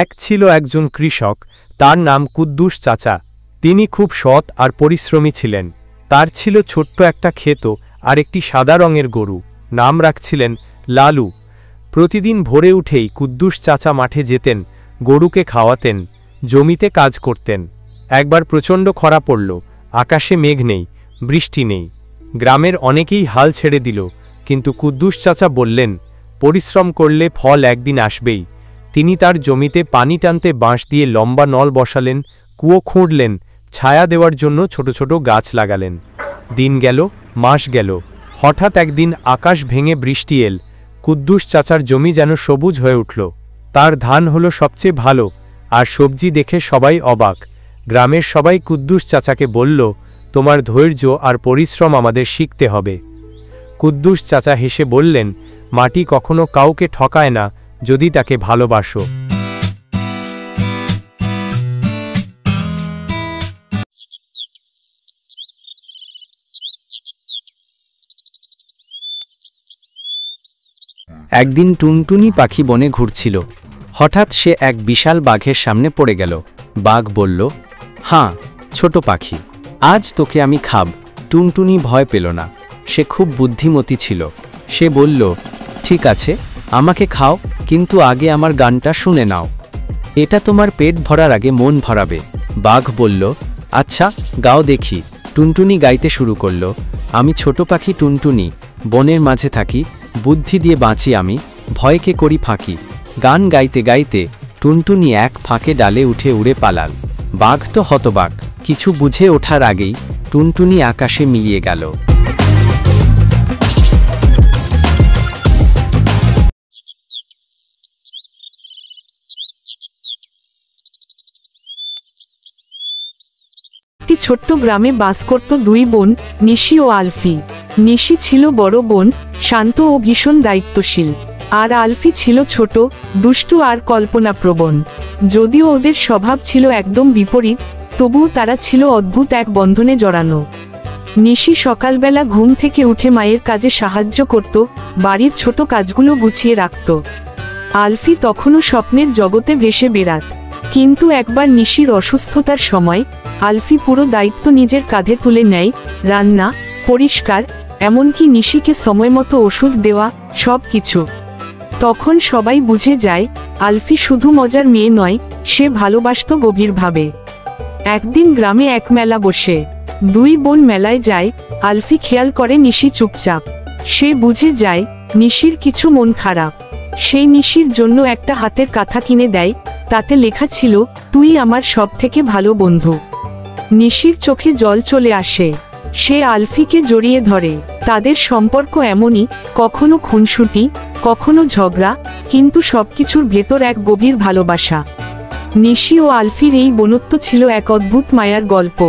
এক ছিল একজন কৃষক, তার নাম কুদ্দুস চাচা। তিনি খুব সৎ আর পরিশ্রমী ছিলেন। তার ছিল ছোট্ট একটা ক্ষেত আর একটি সাদা রঙের গরু, নাম রাখছিলেন লালু। প্রতিদিন ভোরে উঠেই কুদ্দুস চাচা মাঠে যেতেন, গরুকে খাওয়াতেন, জমিতে কাজ করতেন। একবার প্রচণ্ড খরা পড়ল, আকাশে মেঘ নেই, বৃষ্টি নেই। গ্রামের অনেকেই হাল ছেড়ে দিল, কিন্তু কুদ্দুস চাচা বললেন, পরিশ্রম করলে ফল একদিন আসবেই। তিনি তার জমিতে পানি টানতে বাঁশ দিয়ে লম্বা নল বসালেন, কুয়ো খুঁড়লেন, ছায়া দেওয়ার জন্য ছোট ছোট গাছ লাগালেন। দিন গেল, মাস গেল। হঠাৎ একদিন আকাশ ভেঙে বৃষ্টি এল। কুদ্দুস চাচার জমি যেন সবুজ হয়ে উঠল। তার ধান হলো সবচেয়ে ভালো, আর সবজি দেখে সবাই অবাক। গ্রামের সবাই কুদ্দুস চাচাকে বলল, তোমার ধৈর্য আর পরিশ্রম আমাদের শিখতে হবে। কুদ্দুস চাচা হেসে বললেন, মাটি কখনো কাউকে ঠকায় না যদি তাকে ভালোবাসো। একদিন টুনটুনি পাখি বনে ঘুরছিল। হঠাৎ সে এক বিশাল বাঘের সামনে পড়ে গেল। বাঘ বলল, হাঁ ছোট পাখি, আজ তোকে আমি খাব। টুনটুনি ভয় পেল না, সে খুব বুদ্ধিমতী ছিল। সে বলল, ঠিক আছে, আমাকে খাও, কিন্তু আগে আমার গানটা শুনে নাও। এটা তোমার পেট ভরার আগে মন ভরাবে। বাঘ বলল, আচ্ছা গাও দেখি। টুনটুনি গাইতে শুরু করল, আমি ছোট পাখি টুনটুনি, বনের মাঝে থাকি, বুদ্ধি দিয়ে বাঁচি আমি, ভয়কে করি ফাঁকি। গান গাইতে গাইতে টুনটুনি এক ফাঁকে ডালে উঠে উড়ে পালাল। বাঘ তো হতবাক, কিছু বুঝে ওঠার আগেই টুনটুনি আকাশে মিলিয়ে গেল। একটি ছোট্ট গ্রামে বাস করত দুই বোন, নিশি ও আলফি। নিশি ছিল বড় বোন, শান্ত ও ভীষণ দায়িত্বশীল, আর আলফি ছিল ছোট, দুষ্টু আর কল্পনাপ্রবণ। যদিও ওদের স্বভাব ছিল একদম বিপরীত, তবুও তারা ছিল অদ্ভুত এক বন্ধনে জড়ানো। নিশি সকালবেলা ঘুম থেকে উঠে মায়ের কাজে সাহায্য করত, বাড়ির ছোট কাজগুলো গুছিয়ে রাখত। আলফি তখনও স্বপ্নের জগতে ভেসে বেড়াত। কিন্তু একবার নিশির অসুস্থতার সময় আলফি পুরো দায়িত্ব নিজের কাঁধে তুলে নেয়, রান্না, পরিষ্কার, এমনকি নিশিকে সময়মতো ওষুধ দেওয়া, সব কিছু। তখন সবাই বুঝে যায় আলফি শুধু মজার মেয়ে নয়, সে ভালোবাসত গভীরভাবে। একদিন গ্রামে এক মেলা বসে। দুই বোন মেলায় যায়। আলফি খেয়াল করে নিশি চুপচাপ। সে বুঝে যায় নিশির কিছু মন খারাপ। সেই নিশির জন্য একটা হাতের কাঁথা কিনে দেয়, তাতে লেখা ছিল, তুই আমার সবথেকে ভালো বন্ধু। নিশির চোখে জল চলে আসে। সে আলফিকে জড়িয়ে ধরে। তাদের সম্পর্ক এমনই, কখনো খুনসুটি, কখনো ঝগড়া, কিন্তু সবকিছুর ভেতর এক গভীর ভালোবাসা। নিশি ও আলফির এই বন্ধুত্ব ছিল এক অদ্ভুত মায়ার গল্প।